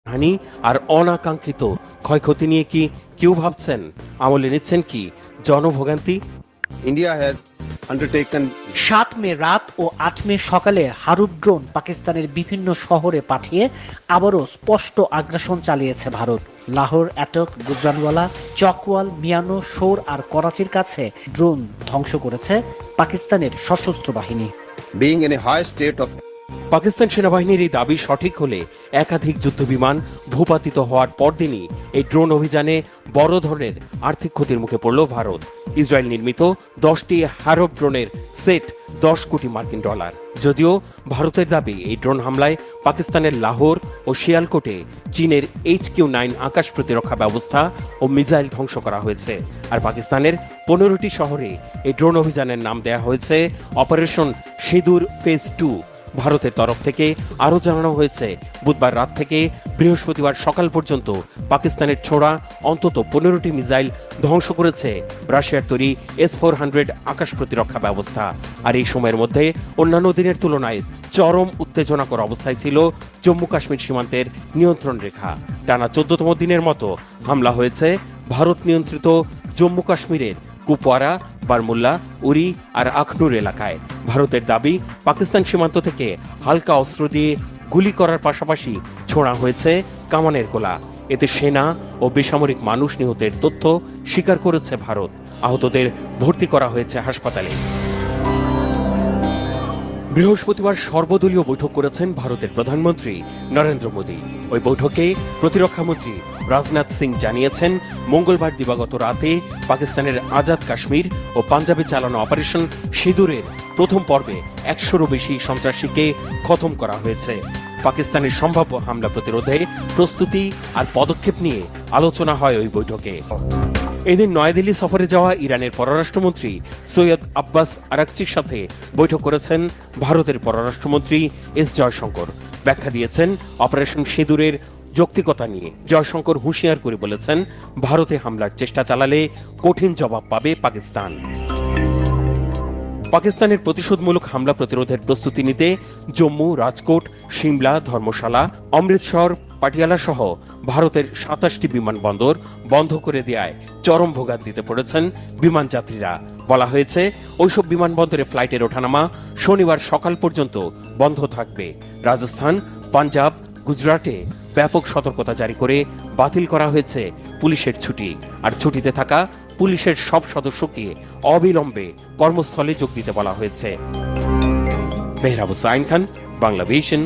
হানি আর অনাকাঙ্ক্ষিত ক্ষয়ক্ষতি নিয়ে কি কেউ ভাবছেন? আমলে নিচ্ছেন কি জনভোগান্তি? India has undertaken ৭ মে রাত ও ৮ মে সকালে হারুপ ড্রোন পাকিস্তানের বিভিন্ন শহরে পাঠিয়ে আবারও স্পষ্ট আগ্রাসন চালিয়েছে ভারত। লাহোর, অ্যাটক, গুজরানওয়ালা, চকওয়াল, মিয়ানো, শোর আর করাচির কাছে ড্রোন ধ্বংস করেছে পাকিস্তানের সশস্ত্র বাহিনী। being in a high state of Pakistan সেনাবাহিনীর এই দাবি সঠিক হলে একাধিক যুদ্ধবিমান ভূপাতিত হওয়ার পরদিনই এই ড্রোন অভিযানে বড় ধরনের আর্থিক ক্ষতির মুখে পড়ল ভারত। ইসরায়েল নির্মিত 10টি হ্যারপ ড্রোনের সেট 10 কোটি মার্কিন ডলার। যদিও ভারতের দাবি এই ড্রোন হামলায় পাকিস্তানের লাহোর ও শিয়ালকোটে চীনের HQ-9 আকাশ প্রতিরক্ষা ব্যবস্থা ও মিসাইল ধ্বংস করা হয়েছে। আর পাকিস্তানের 15টি শহরে এই ড্রোন অভিযানের নাম দেয়া হয়েছে অপারেশন সিঁদুর ফেজ 2। ভারতের তরফ থেকে আরও জানানো হয়েছে, বুধবার রাত থেকে বৃহস্পতিবার সকাল পর্যন্ত পাকিস্তানের ছোড়া অন্তত 15টি মিসাইল ধ্বংস করেছে রাশিয়ার তৈরি S-400 আকাশ প্রতিরক্ষা ব্যবস্থা। আর এই সময়ের মধ্যে অন্যান্য দিনের তুলনায় চরম উত্তেজনাকর অবস্থায় ছিল জম্মু কাশ্মীর সীমান্তের নিয়ন্ত্রণ রেখা। টানা 14তম দিনের মতো হামলা হয়েছে ভারত নিয়ন্ত্রিত জম্মু কাশ্মীরের কুপওয়ারা, বারমুল্লা, উরি আর আখনুর এলাকায়। ভারতের দাবি, পাকিস্তান সীমান্ত থেকে হালকা অস্ত্র দিয়ে গুলি করার পাশাপাশি ছোড়া হয়েছে কামানের গোলা। এতে সেনা ও বেসামরিক মানুষ নিহতের তথ্য স্বীকার করেছে ভারত। আহতদের ভর্তি করা হয়েছে হাসপাতালে। বৃহস্পতিবার সর্বদলীয় বৈঠক করেছেন ভারতের প্রধানমন্ত্রী নরেন্দ্র মোদী। ওই বৈঠকে প্রতিরক্ষামন্ত্রী রাজনাথ সিং জানিয়েছেন, মঙ্গলবার দিবাগত রাতে পাকিস্তানের আজাদ কাশ্মীর ও পাঞ্জাবে চালানো অপারেশন সিঁদুরের প্রথম পর্বে 100-রও বেশি সন্ত্রাসীকে খতম করা হয়েছে। পাকিস্তানের সম্ভাব্য হামলা প্রতিরোধে প্রস্তুতি আর পদক্ষেপ নিয়ে আলোচনা হয় ওই বৈঠকে। এদিন নয়াদিল্লি সফরে যাওয়া ইরানের পররাষ্ট্রমন্ত্রী সৈয়দ আব্বাস আরাকচির সাথে বৈঠক করেছেন ভারতের পররাষ্ট্রমন্ত্রী এস জয়শঙ্কর। ব্যাখ্যা দিয়েছেন অপারেশন সিঁদুরের যৌক্তিকতা নিয়ে। জয়শঙ্কর হুঁশিয়ার করে বলেছেন, ভারতে হামলার চেষ্টা চালালে কঠিন জবাব পাবে পাকিস্তান। পাকিস্তানের প্রতিশোধমূলক হামলা প্রতিরোধের প্রস্তুতি নিতে জম্মু, রাজকোট, সিমলা, ধর্মশালা, অমৃতসর, পাটিয়ালা সহ ভারতের 27টি বিমানবন্দর বন্ধ করে দেওয়ায় চরম ভোগান্তিতে পড়েছেন বিমান যাত্রীরা। বলা হয়েছে, ওইসব বিমানবন্দরে ফ্লাইটের ওঠানামা শনিবার সকাল পর্যন্ত বন্ধ থাকবে। রাজস্থান, পাঞ্জাব, গুজরাটে ব্যাপক সতর্কতা জারি করে বাতিল করা হয়েছে পুলিশের ছুটি। আর ছুটিতে থাকা পুলিশের সব সদস্যকে অবিলম্বে কর্মস্থলে যোগ দিতে বলা হয়েছে। Mehrab Hussain Khan, Banglavision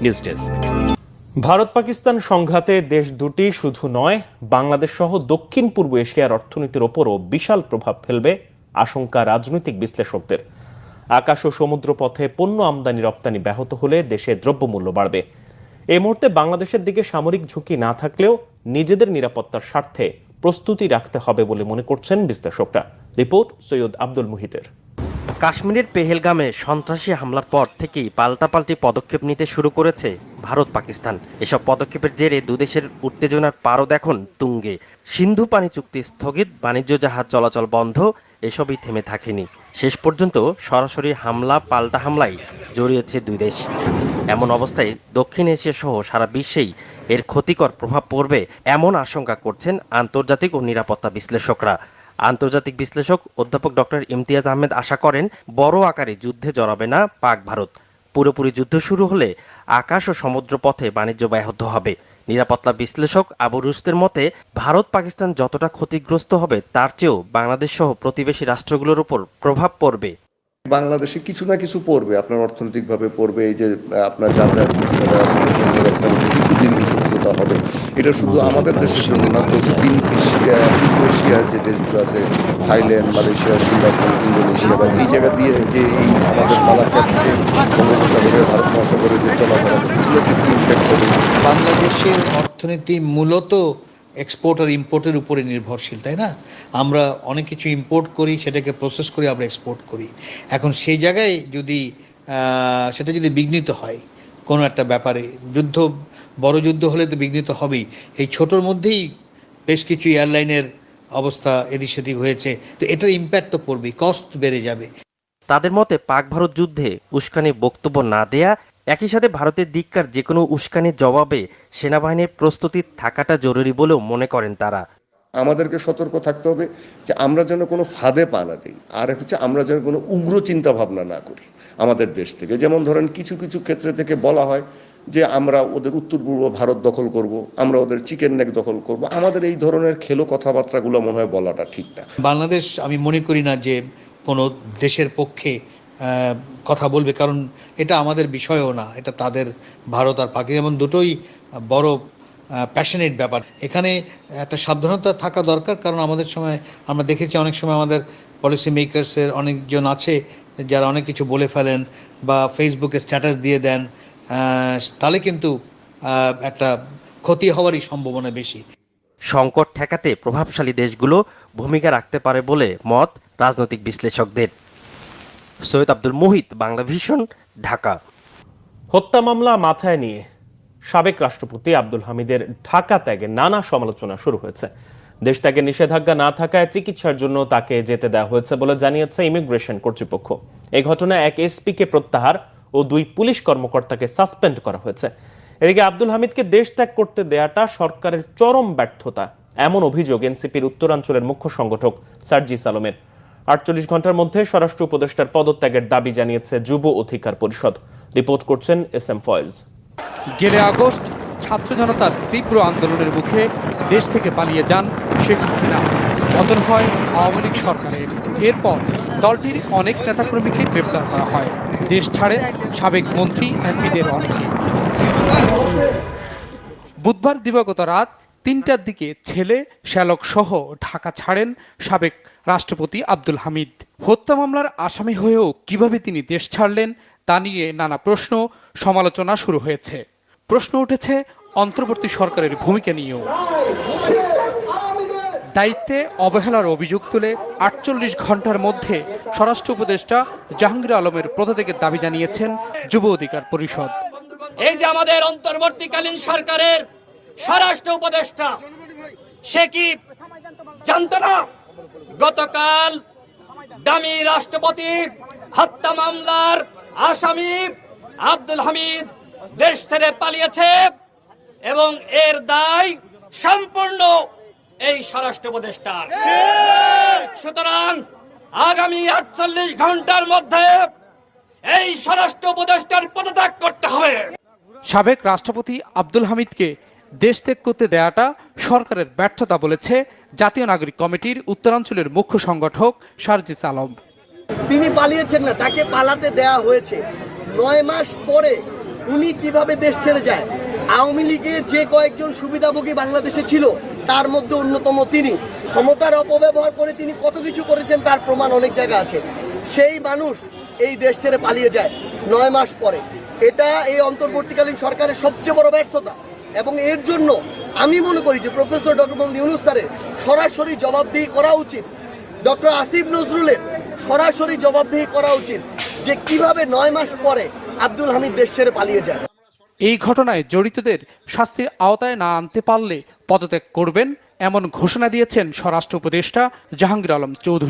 news desk. ভারত পাকিস্তান সংঘাতে দেশ দুটি শুধু নয়, বাংলাদেশ সহ দক্ষিণ পূর্ব এশিয়ার অর্থনীতির ওপরও বিশাল প্রভাব ফেলবে আশঙ্কা রাজনৈতিক বিশ্লেষকদের। আকাশ ও সমুদ্র পথে পণ্য আমদানি রপ্তানি ব্যাহত হলে দেশে দ্রব্যমূল্য বাড়বে। এই মুহূর্তে বাংলাদেশের দিকে সামরিক ঝুঁকি না থাকলেও নিজেদের নিরাপত্তার স্বার্থে প্রস্তুতি রাখতে হবে বলে মনে করছেন বিশ্লেষকরা। রিপোর্ট সৈয়দ আব্দুল মুহিতের। কাশ্মীরের পেহেলগামে সন্ত্রাসী হামলার পর থেকেই পাল্টাপাল্টি পদক্ষেপ নিতে শুরু করেছে ভারত পাকিস্তান। এসব পদক্ষেপের জেরে দুদেশের উত্তেজনার পারদ এখন তুঙ্গে। সিন্ধু পানি চুক্তি স্থগিত, বাণিজ্য জাহাজ চলাচল বন্ধ, এসবই থেমে থাকেনি। শেষ পর্যন্ত সরাসরি হামলা পাল্টা হামলায় জড়িয়েছে দুই দেশ। এমন অবস্থায় দক্ষিণ এশিয়া সহ সারা বিশ্বেই এর ক্ষতিকর প্রভাব পড়বে এমন আশঙ্কা করছেন আন্তর্জাতিক ও নিরাপত্তা বিশ্লেষকরা। আন্তর্জাতিক বিশ্লেষক অধ্যাপক ডক্টর ইমতিয়াজ আহমেদ আশা করেন, বড় আকারে যুদ্ধে জড়াবে না পাক ভারত। পুরোপুরি যুদ্ধ শুরু হলে আকাশ ও সমুদ্র পথে বাণিজ্য ব্যাহত হবে। নিরাপত্তা বিশ্লেষক আবু রুস্তের মতে, ভারত পাকিস্তান যতটা ক্ষতিগ্রস্ত হবে তার চেয়েও বাংলাদেশ সহ প্রতিবেশী রাষ্ট্রগুলোর উপর প্রভাব পড়বে। বাংলাদেশে কিছু না কিছু পড়বে, আপনার অর্থনৈতিকভাবে পড়বে। এই যে আপনার যাতায়াত কিছু দিন সূক্ষ্মতা হবে, এটা শুধু আমাদের দেশের জন্য না, পশ্চিম এশিয়া, পূর্ব এশিয়ার যে দেশগুলো আছে, থাইল্যান্ড, মালয়েশিয়া, সিঙ্গাপুর, ইন্দোনেশিয়া, বা এই জায়গা দিয়ে যে এই আমাদের মালাক্কার যে বঙ্গোপসাগরে, ভারত মহাসাগরে যে চলাফেরা, এগুলো কিন্তু ইম্প্যাক্ট হবে। বাংলাদেশের অর্থনীতি মূলত এক্সপোর্ট আর ইম্পোর্টের উপরে নির্ভরশীল, তাই না? আমরা অনেক কিছু ইম্পোর্ট করি, সেটাকে প্রসেস করে আমরা এক্সপোর্ট করি। এখন সেই জায়গায় যদি সেটা যদি বিঘ্নিত হয় কোনো একটা ব্যাপারে, বড় যুদ্ধ হলে তো বিঘ্নিত হবেই। এই ছোটোর মধ্যেই বেশ কিছু এয়ারলাইনের অবস্থা এদিক সেদিক হয়েছে, তো এটার ইম্প্যাক্ট তো পড়বেই, কস্ট বেড়ে যাবে। তাদের মতে, পাক ভারত যুদ্ধে উস্কানি বক্তব্য না দেয়া, একই সাথে ভারতের দিককার যে কোনো উস্কানির জবাবে সেনাবাহিনীর প্রস্তুতি থাকাটা জরুরি বলেও মনে করেন তারা। আমাদেরকে সতর্ক থাকতে হবে যে আমরা যেন কোনো ফাঁদে পা না দিই, আর হচ্ছে আমরা যেন কোনো উগ্র চিন্তা ভাবনা না করি আমাদের দেশ থেকে। যেমন ধরেন কিছু কিছু ক্ষেত্রে থেকে বলা হয় যে আমরা ওদের উত্তর পূর্ব ভারত দখল করব, আমরা ওদের চিকেন নেক দখল করব। আমাদের এই ধরনের খেলো কথাবার্তাগুলো মনে হয় বলাটা ঠিক না। বাংলাদেশ আমি মনে করি না যে কোনো দেশের পক্ষে কথা বলবে, কারণ এটা আমাদের বিষয়ও না, এটা তাদের। ভারত আর পাকিস্তান যেমন দুটোই বড় প্যাশনেট ব্যাপার। এখানে একটা সাবধানতা থাকা দরকার, কারণ আমাদের সময় আমরা দেখেছি অনেক সময় আমাদের পলিসি মেকার্সের অনেকজন আছে যারা অনেক কিছু বলে ফেলেন বা ফেসবুকে স্ট্যাটাস দিয়ে দেন, তাহলে কিন্তু একটা ক্ষতি হওয়ারই সম্ভাবনা বেশি। সংকট ঠেকাতে প্রভাবশালী দেশগুলো ভূমিকা রাখতে পারে বলে মত রাজনৈতিক বিশ্লেষকদের। সৈয়দ আব্দুল মুহিত, বাংলা ভিশন, ঢাকা। হত্যা মামলা মাথায় নিয়ে সাবেক রাষ্ট্রপতি আব্দুল হামিদের ঢাকা ত্যাগে নানা সমালোচনা শুরু হয়েছে। দেশ ত্যাগে নিষেধাজ্ঞা না থাকায় চিকিৎসার জন্য তাকে যেতে দেওয়া হয়েছে বলে জানিয়েছে ইমিগ্রেশন কর্তৃপক্ষ। এই ঘটনায় এক এসপিকে প্রত্যাহার ও 2 পুলিশ কর্মকর্তাকে সাসপেন্ড করা হয়েছে। এদিকে আব্দুল হামিদকে দেশ ত্যাগ করতে দেয়াটা সরকারের চরম ব্যর্থতা, এমন অভিযোগ এনসিপির উত্তরাঞ্চলের মুখ্য সংগঠক সার্জিস আলমের। 48 ঘন্টার মধ্যে স্বরাষ্ট্র উপদেষ্টার পদত্যাগের দাবি জানিয়েছে যুব অধিকার পরিষদ। রিপোর্ট করছেন SM ফয়েজ। গেলে আগস্ট ছাত্র জনতার তীব্র আন্দোলনের মুখে দেশ থেকে পালিয়ে যান শেখ হাসিনা। পতন হয় আওয়ামী লীগ সরকারের। এরপর দলটির অনেক নেতাকর্মীকে গ্রেপ্তার করা হয়। দেশ ছাড়ে সাবেক মন্ত্রী এমপিদের অনেকে। বুধবার দিবাগত রাত 3টার দিকে ছেলে শ্যালক সহ ঢাকা ছাড়েন সাবেক রাষ্ট্রপতি আব্দুল হামিদ। হত্যা মামলার আসামি হয়েও কিভাবে তিনি দেশ ছাড়লেন তা নিয়ে নানা প্রশ্ন, সমালোচনা শুরু হয়েছে। প্রশ্ন উঠেছে অন্তর্বর্তী সরকারের ভূমিকা নিয়েও। দায়িত্বে অবহেলার অভিযোগ তুলে 48 ঘন্টার মধ্যে স্বরাষ্ট্র উপদেষ্টা জাহাঙ্গীর আলমের পদত্যাগের দাবি জানিয়েছেন যুব অধিকার পরিষদ। এই যে আমাদের অন্তর্বর্তীকালীন সরকারের স্বরাষ্ট্র উপদেষ্টা, সে কি জানতো না গতকাল ডামি রাষ্ট্রপতি হত্যা মামলার আসামি আব্দুল হামিদ দেশ ছেড়ে পালিয়েছে এবং এর দায় সম্পূর্ণ এই স্বরাষ্ট্র উপদেষ্টার। সুতরাং আগামী 48 ঘন্টার মধ্যে এই স্বরাষ্ট্র উপদেষ্টার পদত্যাগ করতে হবে। সাবেক রাষ্ট্রপতি আব্দুল হামিদকে দেশ ত্যাগ করতে দেয়াটা সরকারের ব্যর্থতা বলেছে জাতীয় নাগরিক কমিটির উত্তরাঞ্চলের মুখ্য সংগঠক সার্জিস আলম। তিনি পালিয়েছেন না, তাকে পালাতে দেয়া হয়েছে। 9 মাস পরে উনি কিভাবে দেশ ছেড়ে যায়? আওয়ামী লীগের যে কয়েকজন সুবিধাভোগী বাংলাদেশে ছিল তার মধ্যে অন্যতম তিনি। ক্ষমতার অপব্যবহার করে তিনি কত কিছু করেছেন তার প্রমাণ অনেক জায়গা আছে। সেই মানুষ এই দেশ ছেড়ে পালিয়ে যায় 9 মাস পরে। এটা এই অন্তর্বর্তীকালীন সরকারের সবচেয়ে বড় ব্যর্থতা এবং এর জন্য আমি মনে করি যে প্রফেসর ডক্টর মোহাম্মদ ইউনূস স্যারের সরাসরি জবাবদিহি করা উচিত। ডক্টর আসিফ নজরুলের সরাসরি জবাবদিহি করা উচিত যে কিভাবে 9 মাস পরে আব্দুল হামিদ দেশ ছেড়ে পালিয়ে যায়। এই ঘটনায় জড়িতদের শাস্তির আওতায় না আনতে পারলে পদত্যাগ করবেন এমন ঘোষণা দিয়েছেন স্বরাষ্ট্র উপদেষ্টা জাহাঙ্গীর আলম চৌধুরী।